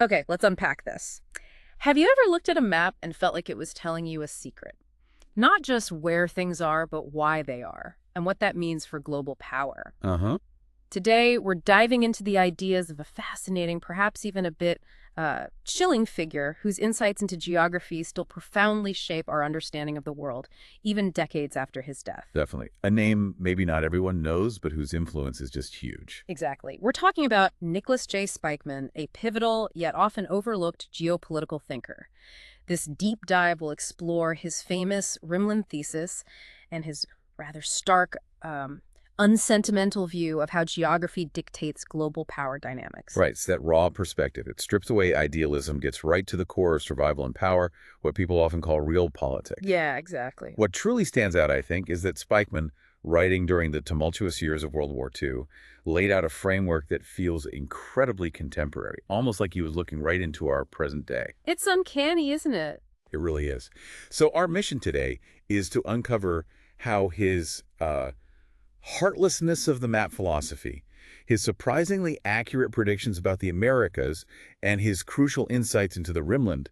Okay, let's unpack this. Have you ever looked at a map and felt like it was telling you a secret? Not just where things are, but why they are, and what that means for global power. Uh-huh. Today, we're diving into the ideas of a fascinating, perhaps even a bit chilling figure whose insights into geography still profoundly shape our understanding of the world, even decades after his death. Definitely. A name maybe not everyone knows, but whose influence is just huge. Exactly. We're talking about Nicholas J. Spykman, a pivotal yet often overlooked geopolitical thinker. This deep dive will explore his famous Rimland thesis and his rather stark, unsentimental view of how geography dictates global power dynamics. Right, it's that raw perspective. It strips away idealism, gets right to the core of survival and power, what people often call real politics. Yeah, exactly. What truly stands out, I think, is that Spykman, writing during the tumultuous years of World War II, laid out a framework that feels incredibly contemporary, almost like he was looking right into our present day. It's uncanny, isn't it? It really is. So our mission today is to uncover how his heartlessness of the map philosophy, his surprisingly accurate predictions about the Americas, and his crucial insights into the Rimland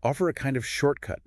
offer a shortcut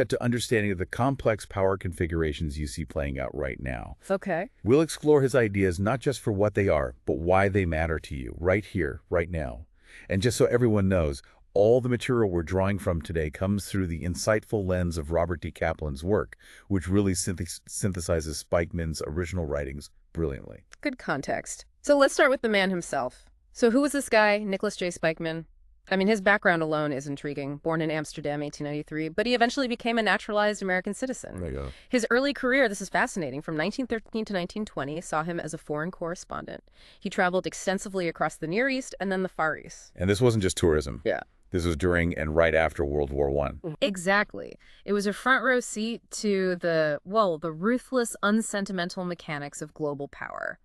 to understanding the complex power configurations you see playing out right now. Okay. We'll explore his ideas not just for what they are, but why they matter to you, right here, right now. And just so everyone knows, all the material we're drawing from today comes through the insightful lens of Robert D. Kaplan's work, which really synthesizes Spykman's original writings brilliantly. Good context. So let's start with the man himself. So who was this guy, Nicholas J. Spykman? I mean, his background alone is intriguing. Born in Amsterdam, 1893, but he eventually became a naturalized American citizen. There you go. His early career, this is fascinating, from 1913 to 1920, saw him as a foreign correspondent. He traveled extensively across the Near East and then the Far East. And this wasn't just tourism. Yeah. This was during and right after World War I. Exactly. It was a front row seat to the ruthless, unsentimental mechanics of global power.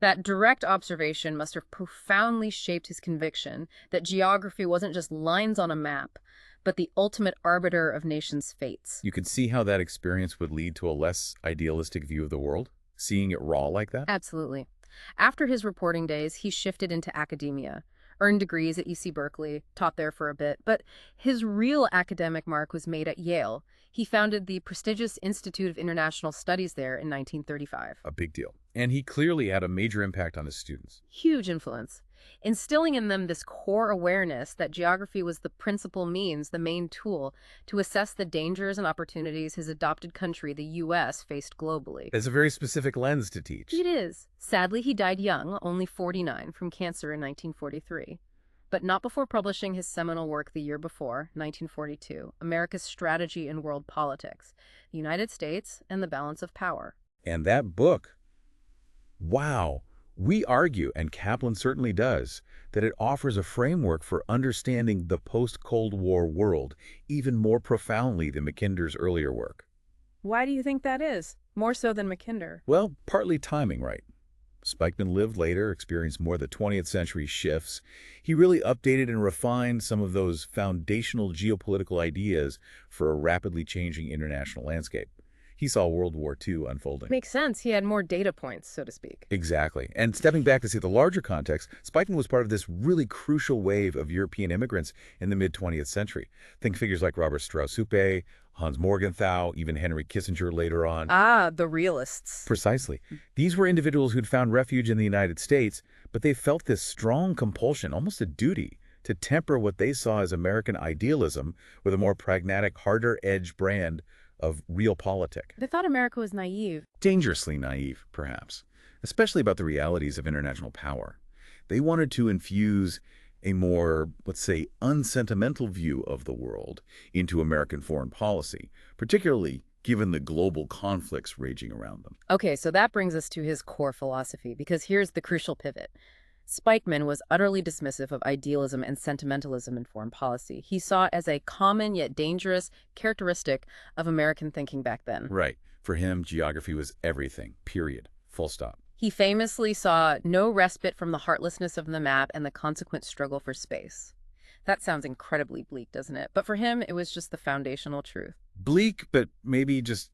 That direct observation must have profoundly shaped his conviction that geography wasn't just lines on a map, but the ultimate arbiter of nations' fates. You could see how that experience would lead to a less idealistic view of the world, seeing it raw like that. Absolutely. After his reporting days, he shifted into academia, earned degrees at UC Berkeley, taught there for a bit, but his real academic mark was made at Yale. He founded the prestigious Institute of International Studies there in 1935. A big deal. And he clearly had a major impact on his students. Huge influence, instilling in them this core awareness that geography was the principal means, the main tool, to assess the dangers and opportunities his adopted country, the U.S., faced globally. It's a very specific lens to teach. It is. Sadly, he died young, only 49, from cancer in 1943. But not before publishing his seminal work the year before, 1942, America's Strategy in World Politics, the United States and the Balance of Power. And that book, wow, we argue, and Kaplan certainly does, that it offers a framework for understanding the post-Cold War world even more profoundly than Mackinder's earlier work. Why do you think that is? More so than Mackinder? Well, partly timing, right? Spykman lived later, experienced more of the 20th century shifts. He really updated and refined some of those foundational geopolitical ideas for a rapidly changing international landscape. He saw World War II unfolding. Makes sense. He had more data points, so to speak. Exactly. And stepping back to see the larger context, Spykman was part of this really crucial wave of European immigrants in the mid-20th century. Think figures like Robert Strauss-Hupé, Hans Morgenthau, even Henry Kissinger later on. Ah, the realists. Precisely. These were individuals who'd found refuge in the United States, but they felt this strong compulsion, almost a duty, to temper what they saw as American idealism with a more pragmatic, harder-edged brand of realpolitik. They thought America was naive. Dangerously naive, perhaps, especially about the realities of international power. They wanted to infuse a more, let's say, unsentimental view of the world into American foreign policy, particularly given the global conflicts raging around them. Okay, so that brings us to his core philosophy, because here's the crucial pivot. Spykman was utterly dismissive of idealism and sentimentalism in foreign policy. He saw it as a common yet dangerous characteristic of American thinking back then. Right. For him, geography was everything, period, full stop. He famously saw no respite from the heartlessness of the map and the consequent struggle for space. That sounds incredibly bleak, doesn't it? But for him, it was just the foundational truth. Bleak, but maybe just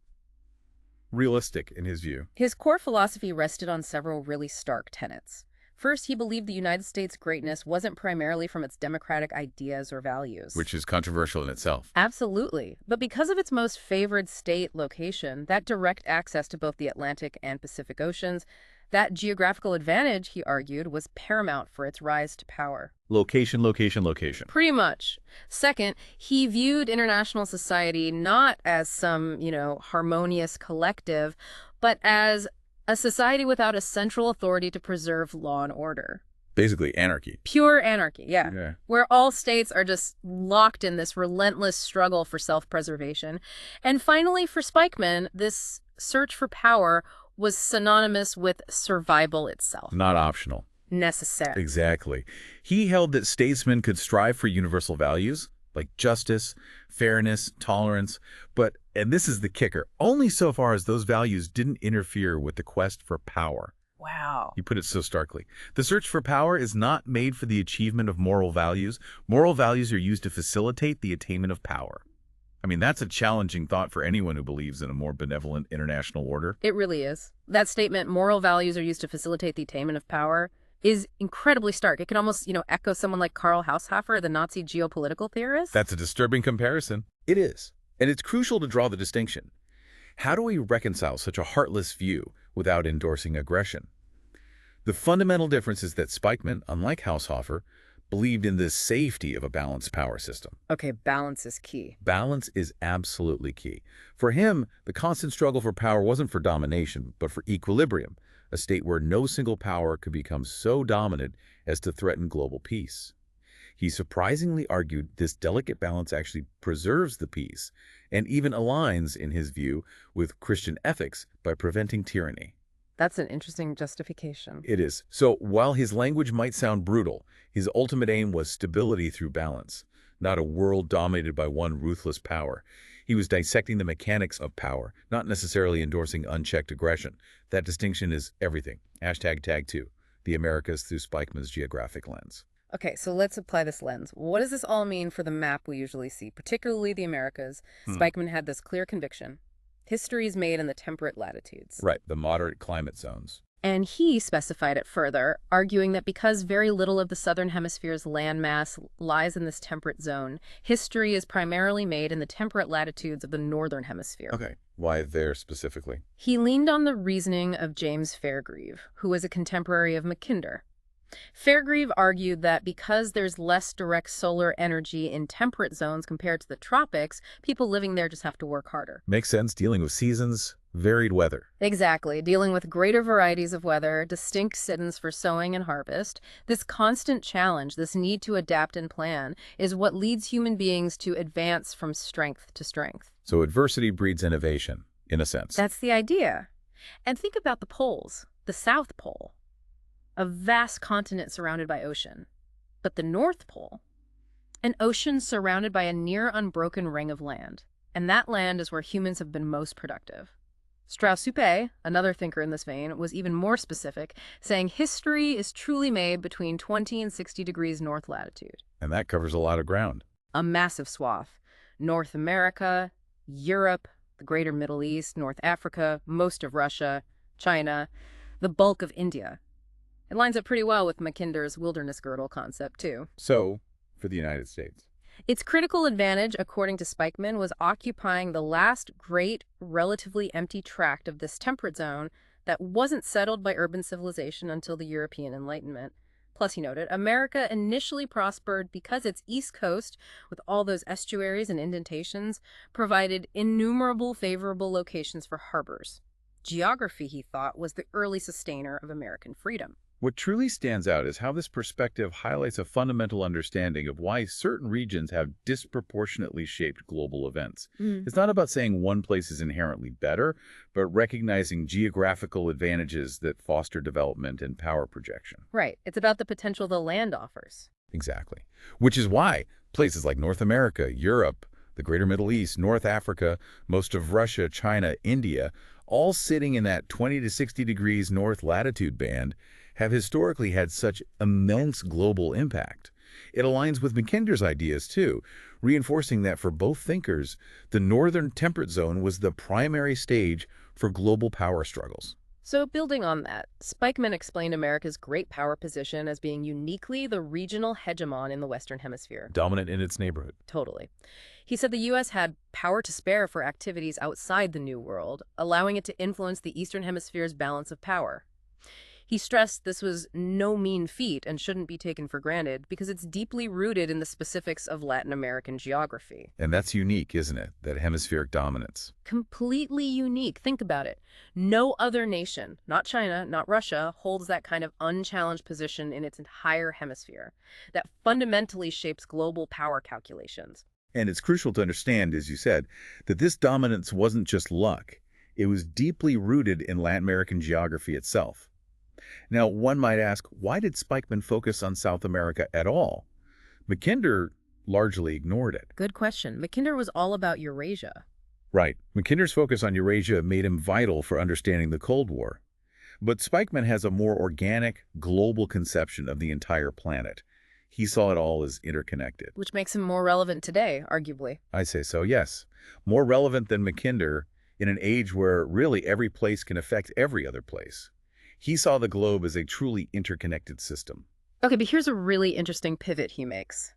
realistic in his view. His core philosophy rested on several really stark tenets. First, he believed the United States' greatness wasn't primarily from its democratic ideas or values. Which is controversial in itself. Absolutely. But because of its most favored state location, that direct access to both the Atlantic and Pacific Oceans, that geographical advantage, he argued, was paramount for its rise to power. Location, location, location. Pretty much. Second, he viewed international society not as some, harmonious collective, but as a society without a central authority to preserve law and order. Basically, anarchy. Pure anarchy, yeah. Where all states are just locked in this relentless struggle for self-preservation. And finally, for Spykman, this search for power was synonymous with survival itself. Not optional. Necessary. Exactly. He held that statesmen could strive for universal values, like justice, fairness, tolerance, but, and this is the kicker, only so far as those values didn't interfere with the quest for power. Wow. You put it so starkly. The search for power is not made for the achievement of moral values. Moral values are used to facilitate the attainment of power. I mean, that's a challenging thought for anyone who believes in a more benevolent international order. It really is. That statement, moral values are used to facilitate the attainment of power, is incredibly stark. It can almost, echo someone like Karl Haushofer, the Nazi geopolitical theorist. That's a disturbing comparison. It is. And it's crucial to draw the distinction. How do we reconcile such a heartless view without endorsing aggression? The fundamental difference is that Spykman, unlike Haushofer, believed in the safety of a balanced power system. Okay, balance is key. Balance is absolutely key. For him, the constant struggle for power wasn't for domination, but for equilibrium, a state where no single power could become so dominant as to threaten global peace. He surprisingly argued this delicate balance actually preserves the peace and even aligns, in his view, with Christian ethics by preventing tyranny. That's an interesting justification. It is. So while his language might sound brutal, his ultimate aim was stability through balance, not a world dominated by one ruthless power. He was dissecting the mechanics of power, not necessarily endorsing unchecked aggression. That distinction is everything. #tag2, the Americas through Spykman's geographic lens. Okay, so let's apply this lens. What does this all mean for the map we usually see, particularly the Americas? Spykman had this clear conviction. History is made in the temperate latitudes. Right, the moderate climate zones. And he specified it further, arguing that because very little of the southern hemisphere's landmass lies in this temperate zone, history is primarily made in the temperate latitudes of the northern hemisphere. Okay, why there specifically? He leaned on the reasoning of James Fairgrieve, who was a contemporary of Mackinder. Fairgrieve argued that because there's less direct solar energy in temperate zones compared to the tropics, people living there just have to work harder. Makes sense, dealing with seasons, varied weather. Exactly. Dealing with greater varieties of weather, distinct seasons for sowing and harvest, this constant challenge, this need to adapt and plan, is what leads human beings to advance from strength to strength. So adversity breeds innovation, in a sense. That's the idea. And think about the poles. The South Pole, a vast continent surrounded by ocean. But the North Pole, an ocean surrounded by a near unbroken ring of land. And that land is where humans have been most productive. Strauss-Hupé, another thinker in this vein, was even more specific, saying history is truly made between 20 and 60 degrees north latitude. And that covers a lot of ground. A massive swath. North America, Europe, the greater Middle East, North Africa, most of Russia, China, the bulk of India. It lines up pretty well with Mackinder's wilderness girdle concept, too. So, for the United States. Its critical advantage, according to Spykman, was occupying the last great, relatively empty tract of this temperate zone that wasn't settled by urban civilization until the European Enlightenment. Plus, he noted, America initially prospered because its east coast, with all those estuaries and indentations, provided innumerable favorable locations for harbors. Geography, he thought, was the early sustainer of American freedom. What truly stands out is how this perspective highlights a fundamental understanding of why certain regions have disproportionately shaped global events. It's not about saying one place is inherently better, but recognizing geographical advantages that foster development and power projection. Right. It's about the potential the land offers. Exactly. Which is why places like North America, Europe, the greater Middle East, North Africa, most of Russia, China, India, all sitting in that 20 to 60 degrees north latitude band, have historically had such immense global impact. It aligns with Mackinder's ideas, too, reinforcing that for both thinkers, the northern temperate zone was the primary stage for global power struggles. So building on that, Spykman explained America's great power position as being uniquely the regional hegemon in the Western Hemisphere. Dominant in its neighborhood. Totally. He said the U.S. had power to spare for activities outside the New World, allowing it to influence the Eastern Hemisphere's balance of power. He stressed this was no mean feat and shouldn't be taken for granted because it's deeply rooted in the specifics of Latin American geography. And that's unique, isn't it? That hemispheric dominance. Completely unique. Think about it. No other nation, not China, not Russia, holds that kind of unchallenged position in its entire hemisphere that fundamentally shapes global power calculations. And it's crucial to understand, as you said, that this dominance wasn't just luck. It was deeply rooted in Latin American geography itself. Now, one might ask, why did Spykman focus on South America at all? Mackinder largely ignored it. Good question. Mackinder was all about Eurasia. Right. Mackinder's focus on Eurasia made him vital for understanding the Cold War. But Spykman has a more organic, global conception of the entire planet. He saw it all as interconnected. Which makes him more relevant today, arguably. I say so, yes. More relevant than Mackinder in an age where really every place can affect every other place. He saw the globe as a truly interconnected system. Okay, but here's a really interesting pivot he makes.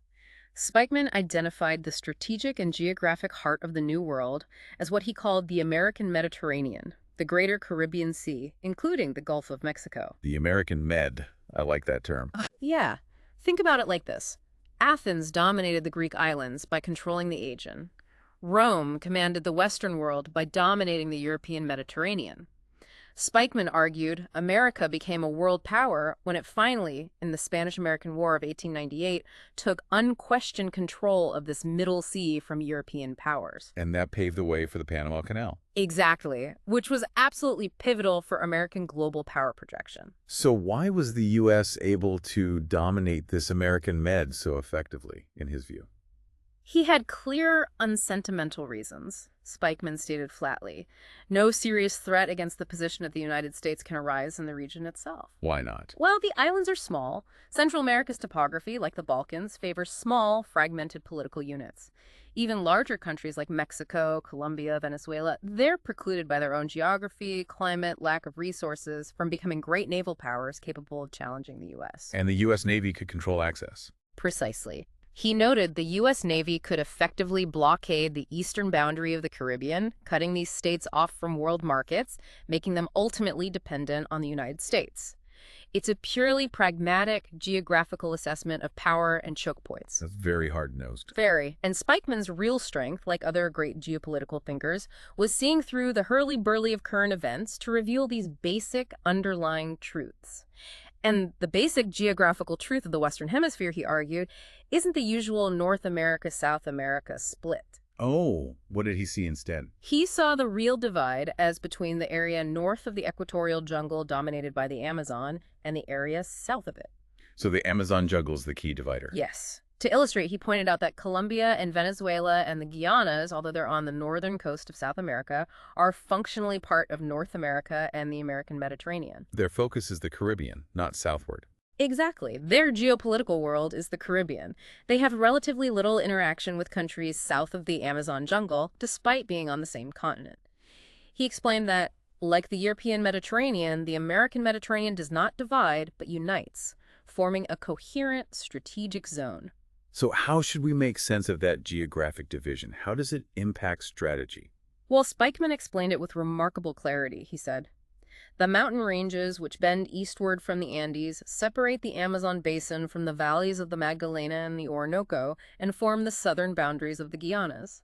Spykman identified the strategic and geographic heart of the New World as what he called the American Mediterranean, the greater Caribbean Sea, including the Gulf of Mexico. The American Med. I like that term. Yeah. Think about it like this. Athens dominated the Greek islands by controlling the Aegean. Rome commanded the Western world by dominating the European Mediterranean. Spykman argued America became a world power when it finally, in the Spanish-American War of 1898, took unquestioned control of this middle sea from European powers. And that paved the way for the Panama Canal. Exactly, which was absolutely pivotal for American global power projection. So why was the U.S. able to dominate this American Med so effectively, in his view? He had clear, unsentimental reasons, Spykman stated flatly. No serious threat against the position of the United States can arise in the region itself. Why not? Well, the islands are small. Central America's topography, like the Balkans, favors small, fragmented political units. Even larger countries like Mexico, Colombia, Venezuela, they're precluded by their own geography, climate, lack of resources from becoming great naval powers capable of challenging the U.S. And the U.S. Navy could control access. Precisely. He noted the U.S. Navy could effectively blockade the eastern boundary of the Caribbean, cutting these states off from world markets, making them ultimately dependent on the United States. It's a purely pragmatic, geographical assessment of power and choke points. That's very hard-nosed. Very. And Spykman's real strength, like other great geopolitical thinkers, was seeing through the hurly-burly of current events to reveal these basic underlying truths. And the basic geographical truth of the Western Hemisphere, he argued, isn't the usual North America-South America split. Oh, what did he see instead? He saw the real divide as between the area north of the equatorial jungle dominated by the Amazon and the area south of it. So the Amazon jungle is the key divider. Yes. To illustrate, he pointed out that Colombia and Venezuela and the Guianas, although they're on the northern coast of South America, are functionally part of North America and the American Mediterranean. Their focus is the Caribbean, not southward. Exactly. Their geopolitical world is the Caribbean. They have relatively little interaction with countries south of the Amazon jungle, despite being on the same continent. He explained that, like the European Mediterranean, the American Mediterranean does not divide, but unites, forming a coherent strategic zone. So how should we make sense of that geographic division? How does it impact strategy? Well, Spykman explained it with remarkable clarity, he said. The mountain ranges which bend eastward from the Andes separate the Amazon basin from the valleys of the Magdalena and the Orinoco and form the southern boundaries of the Guianas.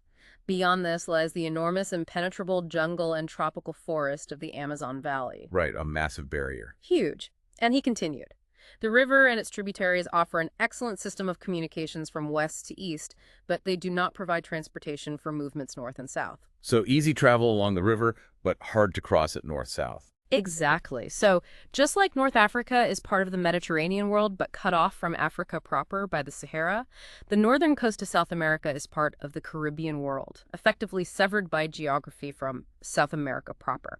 Beyond this lies the enormous impenetrable jungle and tropical forest of the Amazon Valley. Right, a massive barrier. Huge. And he continued. The river and its tributaries offer an excellent system of communications from west to east, but they do not provide transportation for movements north and south. So easy travel along the river, but hard to cross it north-south. Exactly. So just like North Africa is part of the Mediterranean world but cut off from Africa proper by the Sahara, the northern coast of South America is part of the Caribbean world, effectively severed by geography from South America proper.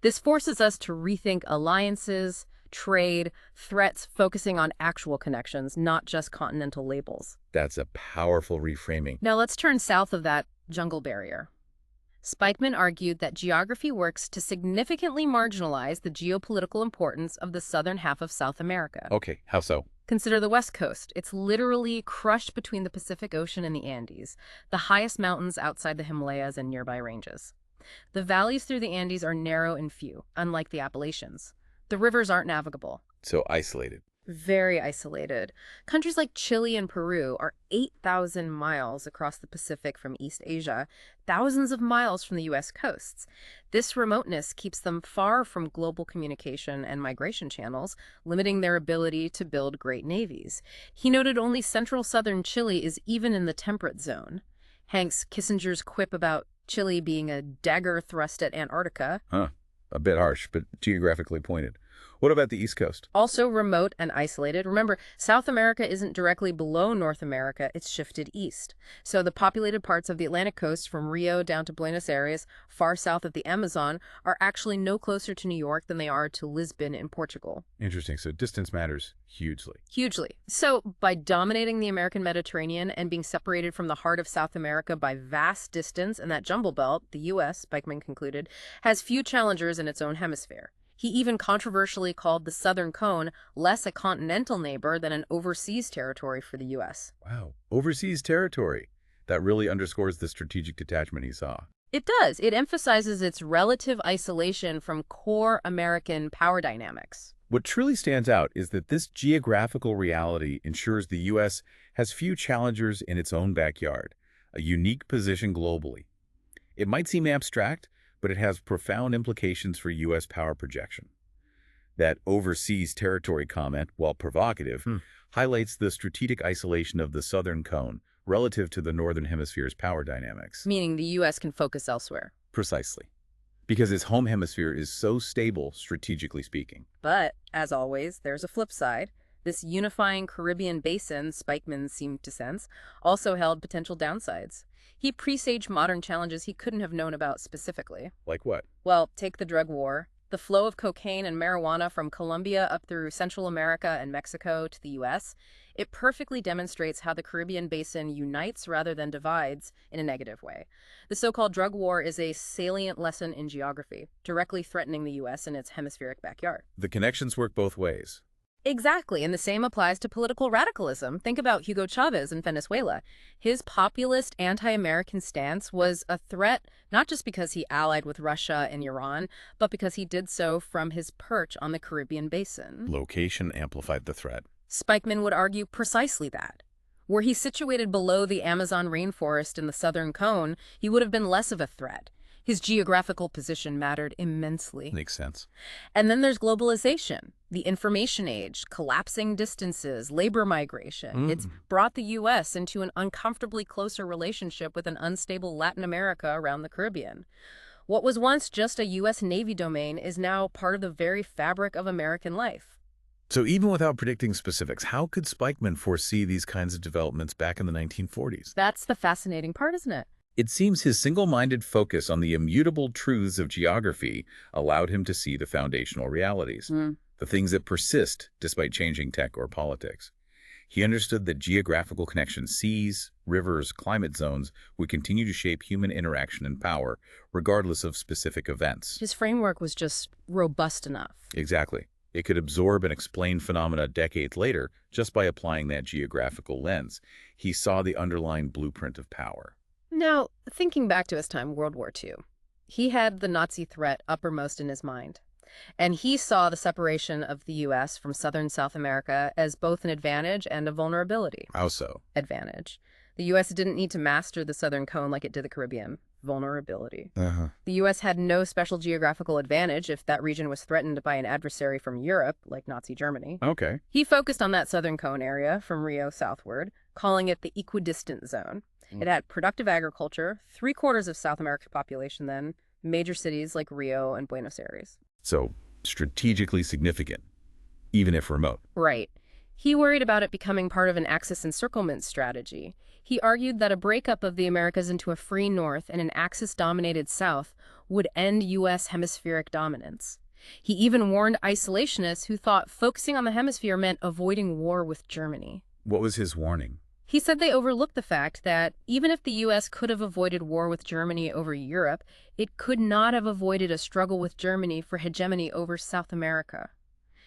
This forces us to rethink alliances, trade, threats, focusing on actual connections, not just continental labels. That's a powerful reframing. Now let's turn south of that jungle barrier. Spykman argued that geography works to significantly marginalize the geopolitical importance of the southern half of South America. Okay, how so? Consider the West Coast. It's literally crushed between the Pacific Ocean and the Andes, the highest mountains outside the Himalayas and nearby ranges. The valleys through the Andes are narrow and few, unlike the Appalachians. The rivers aren't navigable. So isolated. Very isolated. Countries like Chile and Peru are 8,000 miles across the Pacific from East Asia, thousands of miles from the U.S. coasts. This remoteness keeps them far from global communication and migration channels, limiting their ability to build great navies. He noted only central southern Chile is even in the temperate zone. Hence Kissinger's quip about Chile being a dagger thrust at Antarctica. Huh. A bit harsh, but geographically pointed. What about the East Coast? Also remote and isolated. Remember, South America isn't directly below North America, it's shifted east. So the populated parts of the Atlantic coast from Rio down to Buenos Aires, far south of the Amazon, are actually no closer to New York than they are to Lisbon in Portugal. Interesting. So distance matters hugely. Hugely. So by dominating the American Mediterranean and being separated from the heart of South America by vast distance and that jumble belt, the U.S., Spykman concluded, has few challengers in its own hemisphere. He even controversially called the Southern Cone less a continental neighbor than an overseas territory for the U.S. Wow. Overseas territory. That really underscores the strategic detachment he saw. It does. It emphasizes its relative isolation from core American power dynamics. What truly stands out is that this geographical reality ensures the U.S. has few challengers in its own backyard, a unique position globally. It might seem abstract, but it has profound implications for U.S. power projection. That overseas territory comment, while provocative, highlights the strategic isolation of the Southern Cone relative to the Northern Hemisphere's power dynamics. Meaning the U.S. can focus elsewhere. Precisely. Because its home hemisphere is so stable, strategically speaking. But, as always, there's a flip side. This unifying Caribbean basin, Spykman seemed to sense, also held potential downsides. He presaged modern challenges he couldn't have known about specifically. Like what? Well, take the drug war. The flow of cocaine and marijuana from Colombia up through Central America and Mexico to the U.S., it perfectly demonstrates how the Caribbean basin unites rather than divides in a negative way. The so-called drug war is a salient lesson in geography, directly threatening the U.S. in its hemispheric backyard. The connections work both ways. Exactly, and the same applies to political radicalism. Think about Hugo Chavez in Venezuela. His populist anti-American stance was a threat not just because he allied with Russia and Iran, but because he did so from his perch on the Caribbean basin. Location amplified the threat. Spykman would argue precisely that. Were he situated below the Amazon rainforest in the Southern Cone, he would have been less of a threat. His geographical position mattered immensely. Makes sense. And then there's globalization, the information age, collapsing distances, labor migration. It's brought the U.S. into an uncomfortably closer relationship with an unstable Latin America around the Caribbean. What was once just a U.S. Navy domain is now part of the very fabric of American life. So even without predicting specifics, how could Spykman foresee these kinds of developments back in the 1940s? That's the fascinating part, isn't it? It seems his single-minded focus on the immutable truths of geography allowed him to see the foundational realities, the things that persist despite changing tech or politics. He understood that geographical connections, seas, rivers, climate zones, would continue to shape human interaction and power, regardless of specific events. His framework was just robust enough. Exactly. It could absorb and explain phenomena decades later just by applying that geographical lens. He saw the underlying blueprint of power. Now, thinking back to his time, World War II, he had the Nazi threat uppermost in his mind. And he saw the separation of the U.S. from southern South America as both an advantage and a vulnerability. How so? Advantage. The U.S. didn't need to master the Southern Cone like it did the Caribbean. Vulnerability. The U.S. had no special geographical advantage if that region was threatened by an adversary from Europe, like Nazi Germany. Okay. He focused on that Southern Cone area from Rio southward, calling it the equidistant zone. It had productive agriculture, 3/4 of South America's population then, major cities like Rio and Buenos Aires. So, strategically significant, even if remote. Right. He worried about it becoming part of an Axis encirclement strategy. He argued that a breakup of the Americas into a free North and an Axis-dominated South would end U.S. hemispheric dominance. He even warned isolationists who thought focusing on the hemisphere meant avoiding war with Germany. What was his warning? He said they overlooked the fact that even if the U.S. could have avoided war with Germany over Europe, it could not have avoided a struggle with Germany for hegemony over South America.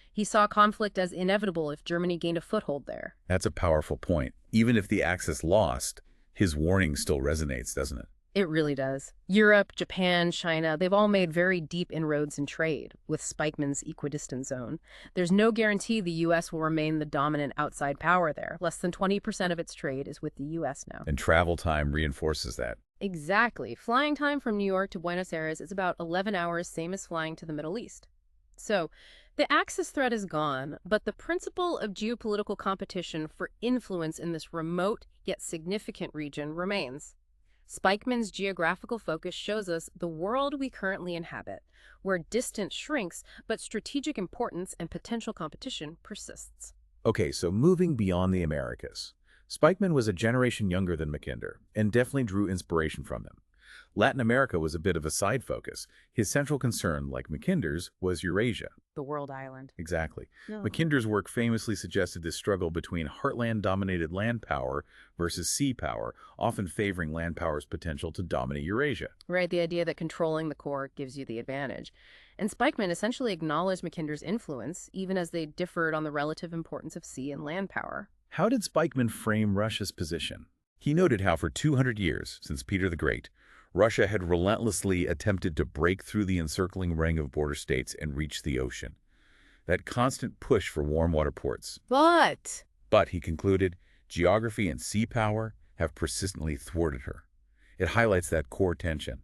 He saw conflict as inevitable if Germany gained a foothold there. That's a powerful point. Even if the Axis lost, his warning still resonates, doesn't it? It really does. Europe, Japan, China, they've all made very deep inroads in trade with Spykman's equidistant zone. There's no guarantee the U.S. will remain the dominant outside power there. Less than 20% of its trade is with the U.S. now. And travel time reinforces that. Exactly. Flying time from New York to Buenos Aires is about 11 hours, same as flying to the Middle East. So, the Axis threat is gone, but the principle of geopolitical competition for influence in this remote yet significant region remains. Spykman's geographical focus shows us the world we currently inhabit, where distance shrinks, but strategic importance and potential competition persists. Okay, so moving beyond the Americas. Spykman was a generation younger than Mackinder, and definitely drew inspiration from them. Latin America was a bit of a side focus. His central concern, like Mackinder's, was Eurasia. The world island. Exactly. No. Mackinder's work famously suggested this struggle between heartland-dominated land power versus sea power, often favoring land power's potential to dominate Eurasia. Right, the idea that controlling the core gives you the advantage. And Spykman essentially acknowledged Mackinder's influence, even as they differed on the relative importance of sea and land power. How did Spykman frame Russia's position? He noted how for 200 years, since Peter the Great, Russia had relentlessly attempted to break through the encircling ring of border states and reach the ocean. That constant push for warm water ports. But But, he concluded, geography and sea power have persistently thwarted her. It highlights that core tension.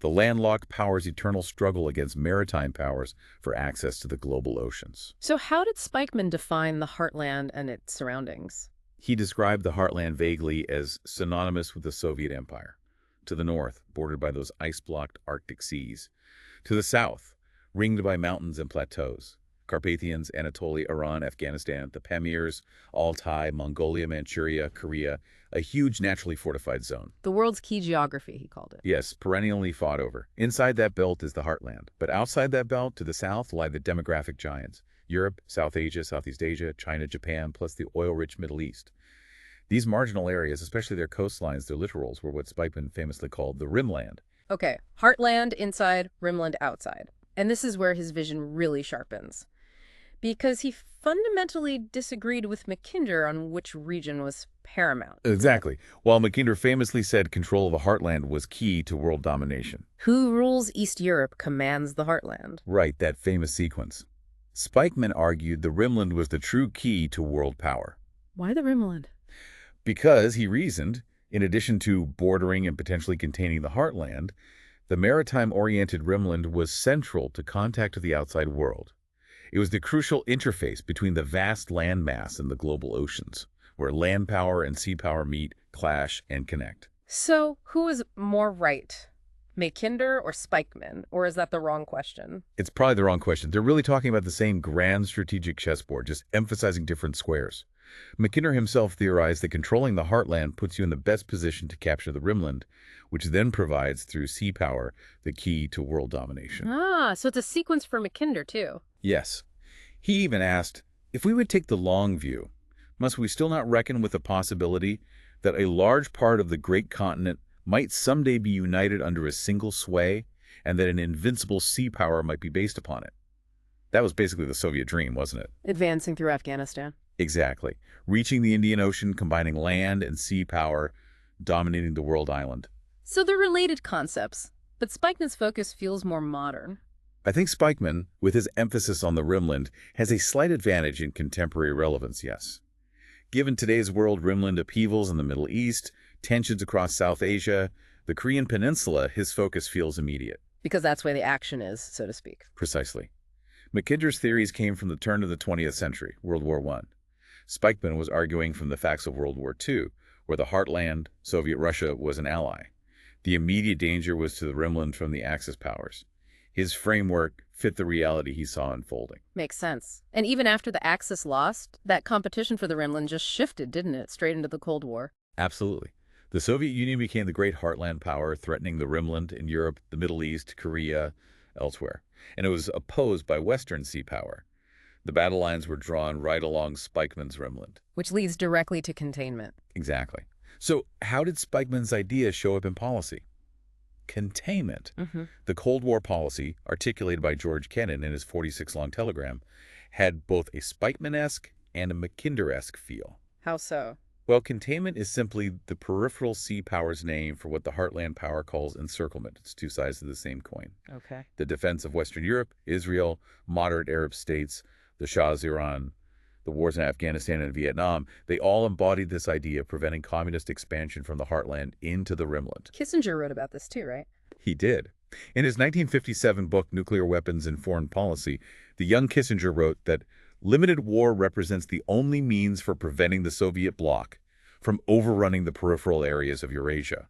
The landlocked power's eternal struggle against maritime powers for access to the global oceans. So how did Spykman define the heartland and its surroundings? He described the heartland vaguely as synonymous with the Soviet Empire. To the north, bordered by those ice-blocked Arctic seas. To the south, ringed by mountains and plateaus. Carpathians, Anatolia, Iran, Afghanistan, the Pamirs, Altai, Mongolia, Manchuria, Korea, a huge naturally fortified zone. The world's key geography, he called it. Yes, perennially fought over. Inside that belt is the heartland. But outside that belt, to the south, lie the demographic giants. Europe, South Asia, Southeast Asia, China, Japan, plus the oil-rich Middle East. These marginal areas, especially their coastlines, their littorals, were what Spykman famously called the Rimland. Okay, heartland inside, Rimland outside. And this is where his vision really sharpens. Because he fundamentally disagreed with Mackinder on which region was paramount. Exactly. While Mackinder famously said control of the heartland was key to world domination. Who rules East Europe commands the heartland. Right, that famous sequence. Spykman argued the Rimland was the true key to world power. Why the Rimland? Because, he reasoned, in addition to bordering and potentially containing the heartland, the maritime-oriented Rimland was central to contact with the outside world. It was the crucial interface between the vast landmass and the global oceans, where land power and sea power meet, clash, and connect. So, who is more right? Mackinder or Spykman? Or is that the wrong question? It's probably the wrong question. They're really talking about the same grand strategic chessboard, just emphasizing different squares. Mackinder himself theorized that controlling the heartland puts you in the best position to capture the Rimland, which then provides, through sea power, the key to world domination. Ah, so it's a sequence for Mackinder, too. Yes. He even asked, if we would take the long view, must we still not reckon with the possibility that a large part of the great continent might someday be united under a single sway, and that an invincible sea power might be based upon it? That was basically the Soviet dream, wasn't it? Advancing through Afghanistan. Exactly. Reaching the Indian Ocean, combining land and sea power, dominating the world island. So they're related concepts, but Spykman's focus feels more modern. I think Spykman, with his emphasis on the Rimland, has a slight advantage in contemporary relevance, yes. Given today's world Rimland upheavals in the Middle East, tensions across South Asia, the Korean Peninsula, his focus feels immediate. Because that's where the action is, so to speak. Precisely. Mackinder's theories came from the turn of the 20th century, World War I. Spykman was arguing from the facts of World War II, where the heartland, Soviet Russia, was an ally. The immediate danger was to the Rimland from the Axis powers. His framework fit the reality he saw unfolding. Makes sense. And even after the Axis lost, that competition for the Rimland just shifted, didn't it? Straight into the Cold War. Absolutely. The Soviet Union became the great heartland power, threatening the Rimland in Europe, the Middle East, Korea, elsewhere. And it was opposed by Western sea power. The battle lines were drawn right along Spykmans' Rimland. which leads directly to containment. Exactly. So how did Spykman's idea show up in policy? Containment. The Cold War policy, articulated by George Kennan in his 46-long telegram, had both a Spykman-esque and a Mackinder-esque feel. How so? Well, containment is simply the peripheral sea power's name for what the heartland power calls encirclement. It's two sides of the same coin. Okay. The defense of Western Europe, Israel, moderate Arab states, the Shah's Iran, the wars in Afghanistan and Vietnam, they all embodied this idea of preventing communist expansion from the heartland into the Rimland. Kissinger wrote about this too, right? He did. In his 1957 book, Nuclear Weapons and Foreign Policy, the young Kissinger wrote that limited war represents the only means for preventing the Soviet bloc from overrunning the peripheral areas of Eurasia.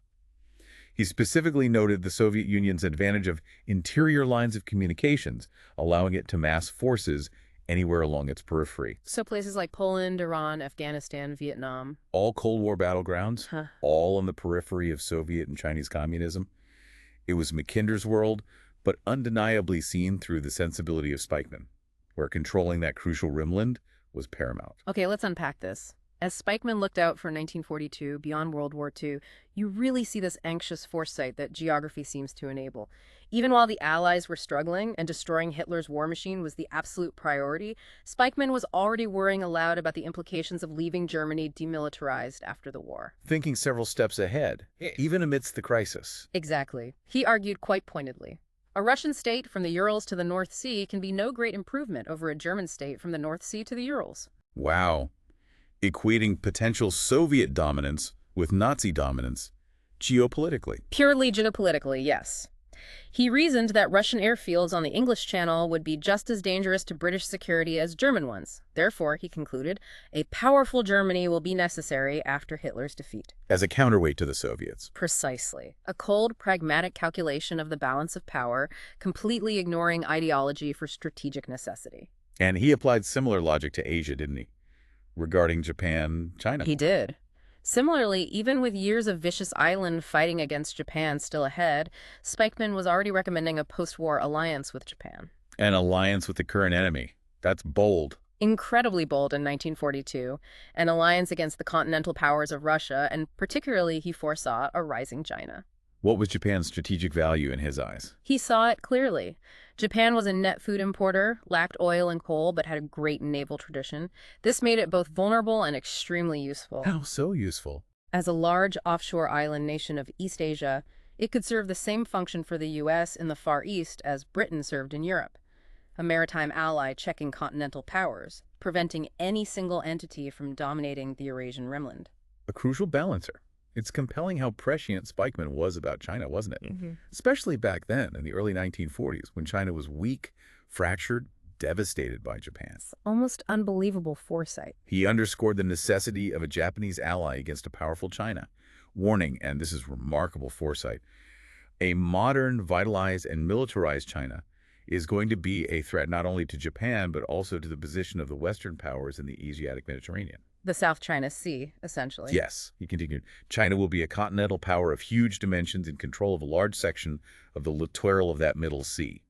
He specifically noted the Soviet Union's advantage of interior lines of communications, allowing it to mass forces anywhere along its periphery. So places like Poland, Iran, Afghanistan, Vietnam. All Cold War battlegrounds, Huh. all on the periphery of Soviet and Chinese communism. It was Mackinder's world, but undeniably seen through the sensibility of Spykman, where controlling that crucial Rimland was paramount. Okay, let's unpack this. As Spykman looked out for 1942, beyond World War II, you really see this anxious foresight that geography seems to enable. Even while the Allies were struggling and destroying Hitler's war machine was the absolute priority, Spykman was already worrying aloud about the implications of leaving Germany demilitarized after the war. Thinking several steps ahead, even amidst the crisis. Exactly. He argued quite pointedly. A Russian state from the Urals to the North Sea can be no great improvement over a German state from the North Sea to the Urals. Wow. Equating potential Soviet dominance with Nazi dominance geopolitically. Purely geopolitically, yes. He reasoned that Russian airfields on the English Channel would be just as dangerous to British security as German ones. Therefore, he concluded, a powerful Germany will be necessary after Hitler's defeat. As a counterweight to the Soviets. Precisely. A cold, pragmatic calculation of the balance of power, completely ignoring ideology for strategic necessity. And he applied similar logic to Asia, didn't he? Regarding Japan, China. He did. Similarly, even with years of vicious island fighting against Japan still ahead, Spykman was already recommending a post-war alliance with Japan. An alliance with the current enemy. That's bold. Incredibly bold in 1942, an alliance against the continental powers of Russia, and particularly he foresaw a rising China. What was Japan's strategic value in his eyes? He saw it clearly. Japan was a net food importer, lacked oil and coal, but had a great naval tradition. This made it both vulnerable and extremely useful. How so useful? As a large offshore island nation of East Asia, it could serve the same function for the U.S. in the Far East as Britain served in Europe. A maritime ally checking continental powers, preventing any single entity from dominating the Eurasian Rimland. A crucial balancer. It's compelling how prescient Spykman was about China, wasn't it? Especially back then, in the early 1940s, when China was weak, fractured, devastated by Japan. Almost unbelievable foresight. He underscored the necessity of a Japanese ally against a powerful China, warning, and this is remarkable foresight, a modern, vitalized, and militarized China is going to be a threat not only to Japan, but also to the position of the Western powers in the Asiatic Mediterranean. The South China Sea, essentially. Yes, he continued, China will be a continental power of huge dimensions in control of a large section of the littoral of that middle sea.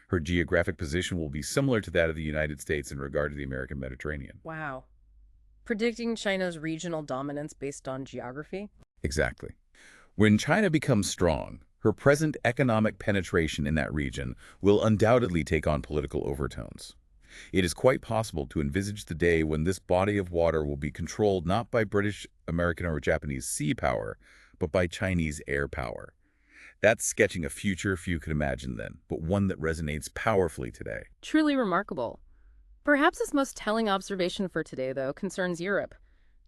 Her geographic position will be similar to that of the United States in regard to the American Mediterranean. Wow. Predicting China's regional dominance based on geography? Exactly. When China becomes strong, her present economic penetration in that region will undoubtedly take on political overtones. It is quite possible to envisage the day when this body of water will be controlled not by British, American, or Japanese sea power, but by Chinese air power. That's sketching a future few could imagine then, but one that resonates powerfully today. Truly remarkable. Perhaps his most telling observation for today, though, concerns Europe.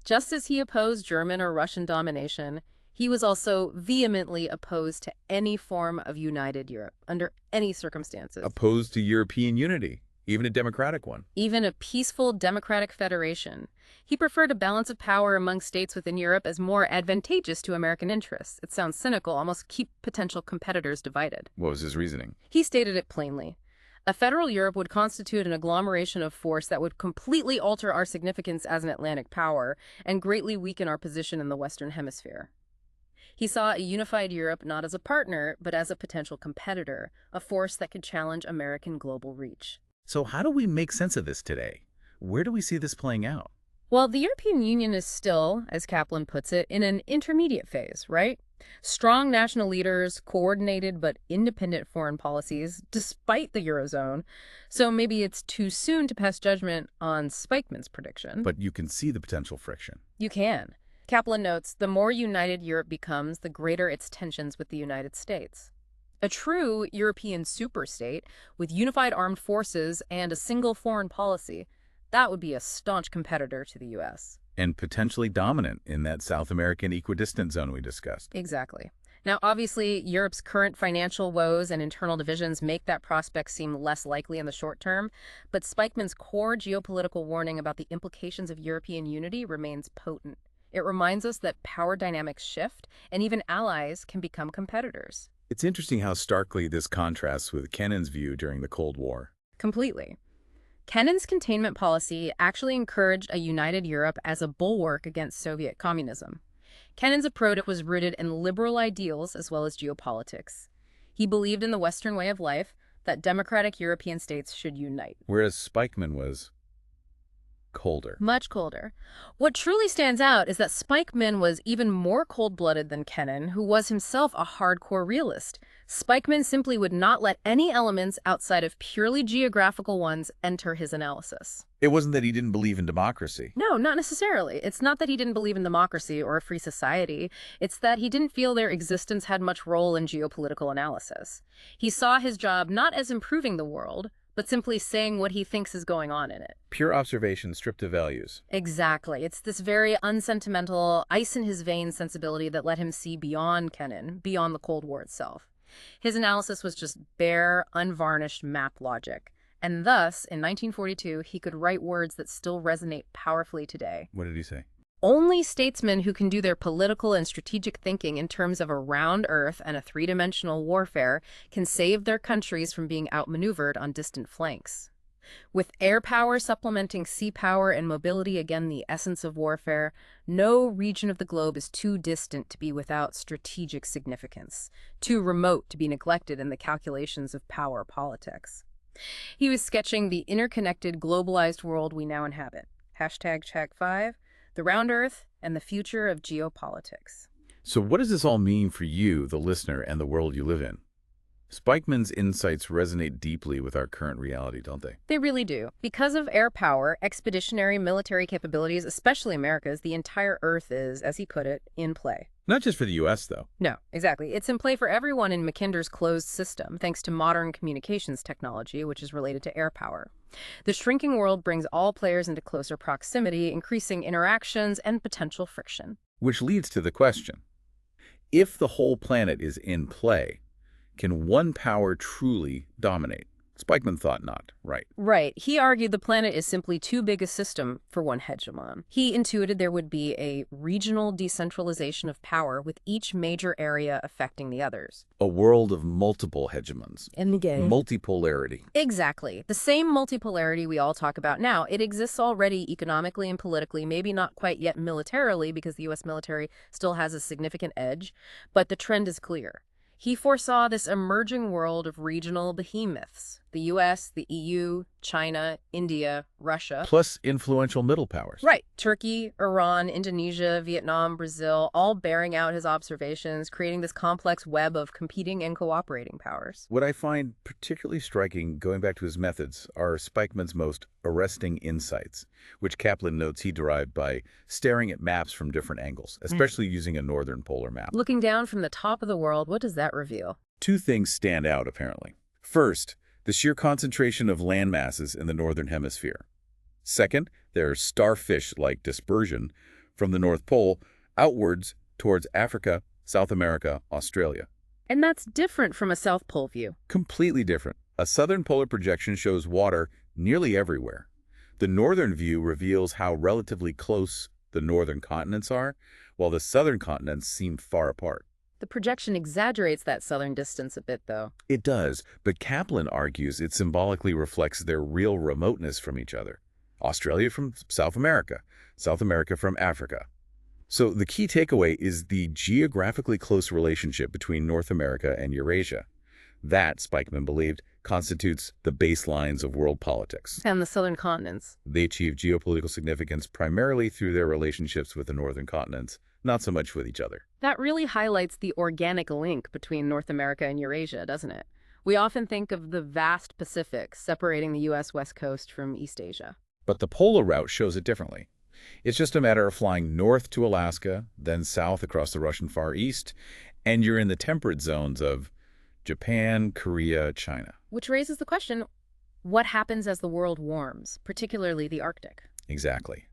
Just as he opposed German or Russian domination, he was also vehemently opposed to any form of united Europe, under any circumstances. Opposed to European unity. Even a democratic one. Even a peaceful democratic federation. He preferred a balance of power among states within Europe as more advantageous to American interests. It sounds cynical, almost keep potential competitors divided. What was his reasoning? He stated it plainly. A federal Europe would constitute an agglomeration of force that would completely alter our significance as an Atlantic power and greatly weaken our position in the Western Hemisphere. He saw a unified Europe not as a partner, but as a potential competitor, a force that could challenge American global reach. So how do we make sense of this today? Where do we see this playing out? Well, the European Union is still, as Kaplan puts it, in an intermediate phase, right? Strong national leaders, coordinated but independent foreign policies, despite the Eurozone. So maybe it's too soon to pass judgment on Spykman's prediction. But you can see the potential friction. You can. Kaplan notes, the more united Europe becomes, the greater its tensions with the United States. A true European superstate, with unified armed forces and a single foreign policy, that would be a staunch competitor to the U.S. And potentially dominant in that South American equidistant zone we discussed. Exactly. Now, obviously, Europe's current financial woes and internal divisions make that prospect seem less likely in the short term, but Spykman's core geopolitical warning about the implications of European unity remains potent. It reminds us that power dynamics shift, and even allies can become competitors. It's interesting how starkly this contrasts with Kennan's view during the Cold War. Completely. Kennan's containment policy actually encouraged a united Europe as a bulwark against Soviet communism. Kennan's approach was rooted in liberal ideals as well as geopolitics. He believed in the Western way of life, that democratic European states should unite. Whereas Spykman was colder. Much colder. What truly stands out is that Spykman was even more cold-blooded than Kennan, who was himself a hardcore realist. Spykman simply would not let any elements outside of purely geographical ones enter his analysis. It wasn't that he didn't believe in democracy. No, not necessarily. It's not that he didn't believe in democracy or a free society. It's that he didn't feel their existence had much role in geopolitical analysis. He saw his job not as improving the world, but simply saying what he thinks is going on in it. Pure observation stripped of values. Exactly. It's this very unsentimental, ice-in-his-veins sensibility that let him see beyond Kennan, beyond the Cold War itself. His analysis was just bare, unvarnished map logic. And thus, in 1942, he could write words that still resonate powerfully today. What did he say? Only statesmen who can do their political and strategic thinking in terms of a round Earth and a three-dimensional warfare can save their countries from being outmaneuvered on distant flanks. With air power supplementing sea power and mobility again the essence of warfare, no region of the globe is too distant to be without strategic significance, too remote to be neglected in the calculations of power politics. He was sketching the interconnected, globalized world we now inhabit. #5, the round Earth, and the future of geopolitics. So what does this all mean for you, the listener, and the world you live in? Spykman's insights resonate deeply with our current reality, don't they? They really do. Because of air power, expeditionary military capabilities, especially America's, the entire Earth is, as he put it, in play. Not just for the U.S., though. No, exactly. It's in play for everyone in Mackinder's closed system, thanks to modern communications technology, which is related to air power. The shrinking world brings all players into closer proximity, increasing interactions and potential friction. Which leads to the question, if the whole planet is in play, can one power truly dominate? Spykman thought not, right? Right. He argued the planet is simply too big a system for one hegemon. He intuited there would be a regional decentralization of power with each major area affecting the others. A world of multiple hegemons. In the game. Multipolarity. Exactly. The same multipolarity we all talk about now. It exists already economically and politically, maybe not quite yet militarily because the U.S. military still has a significant edge, but the trend is clear. He foresaw this emerging world of regional behemoths, the U.S., the EU, China, India, Russia. Plus influential middle powers. Right. Turkey, Iran, Indonesia, Vietnam, Brazil, all bearing out his observations, creating this complex web of competing and cooperating powers. What I find particularly striking, going back to his methods, are Spykman's most arresting insights, which Kaplan notes he derived by staring at maps from different angles, especially using a northern polar map. Looking down from the top of the world, what does that reveal? Two things stand out, apparently. First, the sheer concentration of land masses in the northern hemisphere. Second, their starfish-like dispersion from the North Pole outwards towards Africa, South America, Australia. And that's different from a South Pole view. Completely different. A southern polar projection shows water nearly everywhere. The northern view reveals how relatively close the northern continents are, while the southern continents seem far apart. The projection exaggerates that southern distance a bit, though. It does, but Kaplan argues it symbolically reflects their real remoteness from each other. Australia from South America from Africa. So the key takeaway is the geographically close relationship between North America and Eurasia. That, Spykman believed, constitutes the baselines of world politics. And the southern continents. They achieve geopolitical significance primarily through their relationships with the northern continents, not so much with each other. That really highlights the organic link between North America and Eurasia, doesn't it? We often think of the vast Pacific separating the U.S. West Coast from East Asia. But the polar route shows it differently. It's just a matter of flying north to Alaska, then south across the Russian Far East, and you're in the temperate zones of Japan, Korea, China. Which raises the question, what happens as the world warms, particularly the Arctic? Exactly.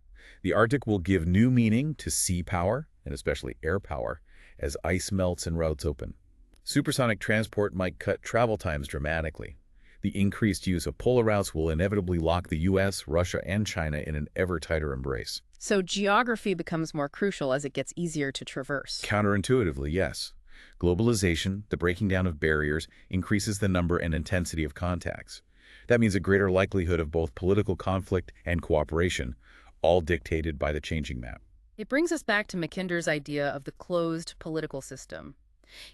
The Arctic will give new meaning to sea power, and especially air power, as ice melts and routes open. Supersonic transport might cut travel times dramatically. The increased use of polar routes will inevitably lock the U.S., Russia, and China in an ever-tighter embrace. So geography becomes more crucial as it gets easier to traverse. Counterintuitively, yes. Globalization, the breaking down of barriers, increases the number and intensity of contacts. That means a greater likelihood of both political conflict and cooperation, all dictated by the changing map. It brings us back to Mackinder's idea of the closed political system.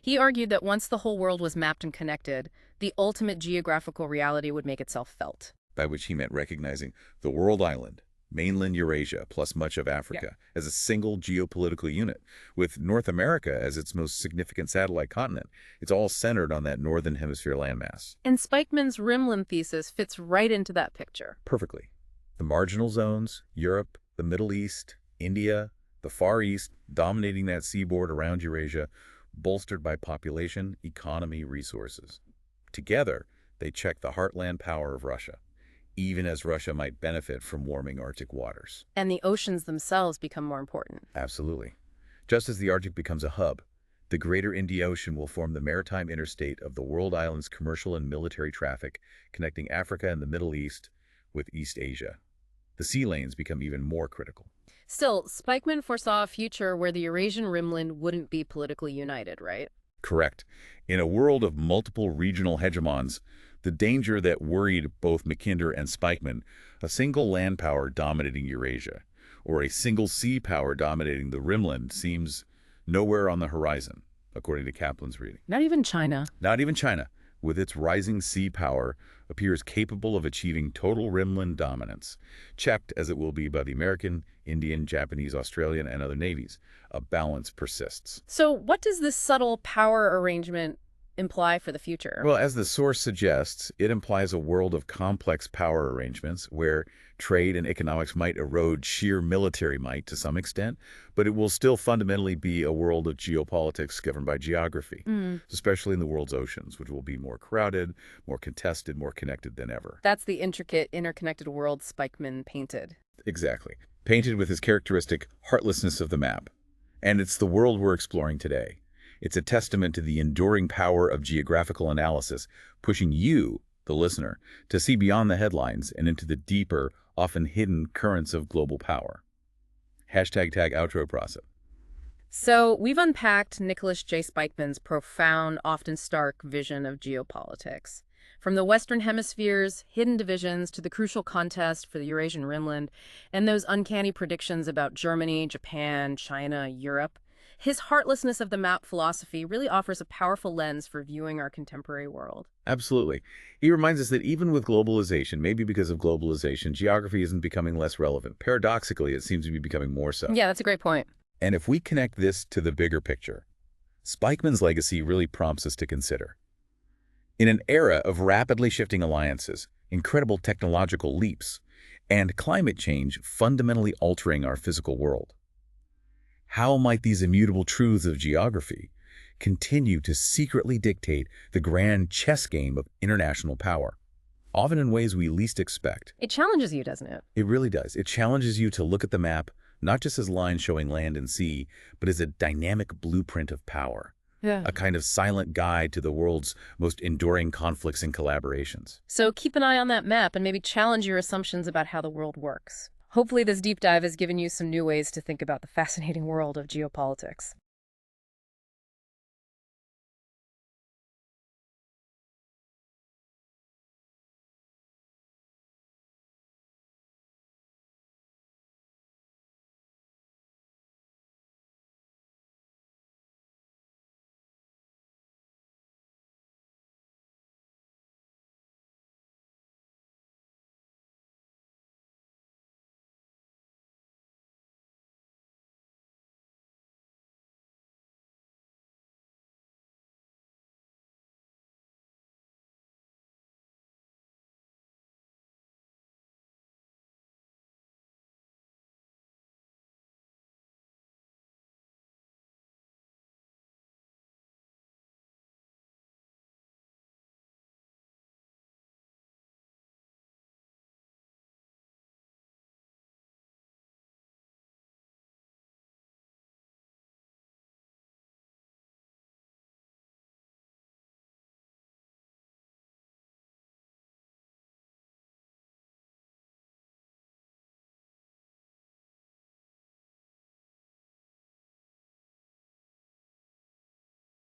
He argued that once the whole world was mapped and connected, the ultimate geographical reality would make itself felt. By which he meant recognizing the world island, mainland Eurasia, plus much of Africa, as a single geopolitical unit, with North America as its most significant satellite continent. It's all centered on that northern hemisphere landmass. And Spykman's Rimland thesis fits right into that picture. Perfectly. The marginal zones, Europe, the Middle East, India, the Far East, dominating that seaboard around Eurasia, bolstered by population, economy, resources. Together, they check the heartland power of Russia, even as Russia might benefit from warming Arctic waters. And the oceans themselves become more important. Absolutely. Just as the Arctic becomes a hub, the greater Indian Ocean will form the maritime interstate of the world island's commercial and military traffic, connecting Africa and the Middle East with East Asia. The sea lanes become even more critical. Still, Spykman foresaw a future where the Eurasian Rimland wouldn't be politically united, right? Correct. In a world of multiple regional hegemons, the danger that worried both Mackinder and Spykman, a single land power dominating Eurasia, or a single sea power dominating the Rimland, seems nowhere on the horizon, according to Kaplan's reading. Not even China. Not even China, with its rising sea power, appears capable of achieving total Rimland dominance, checked as it will be by the American, Indian, Japanese, Australian, and other navies. A balance persists. So what does this subtle power arrangement imply for the future? Well, as the source suggests, it implies a world of complex power arrangements where trade and economics might erode sheer military might to some extent, but it will still fundamentally be a world of geopolitics governed by geography, especially in the world's oceans, which will be more crowded, more contested, more connected than ever. That's the intricate, interconnected world Spykman painted. Exactly. Painted with his characteristic heartlessness of the map. And it's the world we're exploring today. It's a testament to the enduring power of geographical analysis, pushing you, the listener, to see beyond the headlines and into the deeper, often hidden currents of global power. #tag outro process. So we've unpacked Nicholas J. Spykman's profound, often stark vision of geopolitics. From the Western Hemisphere's hidden divisions to the crucial contest for the Eurasian Rimland and those uncanny predictions about Germany, Japan, China, Europe, his heartlessness of the map philosophy really offers a powerful lens for viewing our contemporary world. Absolutely. He reminds us that even with globalization, maybe because of globalization, geography isn't becoming less relevant. Paradoxically, it seems to be becoming more so. Yeah, that's a great point. And if we connect this to the bigger picture, Spykman's legacy really prompts us to consider. In an era of rapidly shifting alliances, incredible technological leaps, and climate change fundamentally altering our physical world, how might these immutable truths of geography continue to secretly dictate the grand chess game of international power, often in ways we least expect? It challenges you, doesn't it? It really does. It challenges you to look at the map, not just as lines showing land and sea, but as a dynamic blueprint of power. Yeah. A kind of silent guide to the world's most enduring conflicts and collaborations. So keep an eye on that map and maybe challenge your assumptions about how the world works. Hopefully this deep dive has given you some new ways to think about the fascinating world of geopolitics.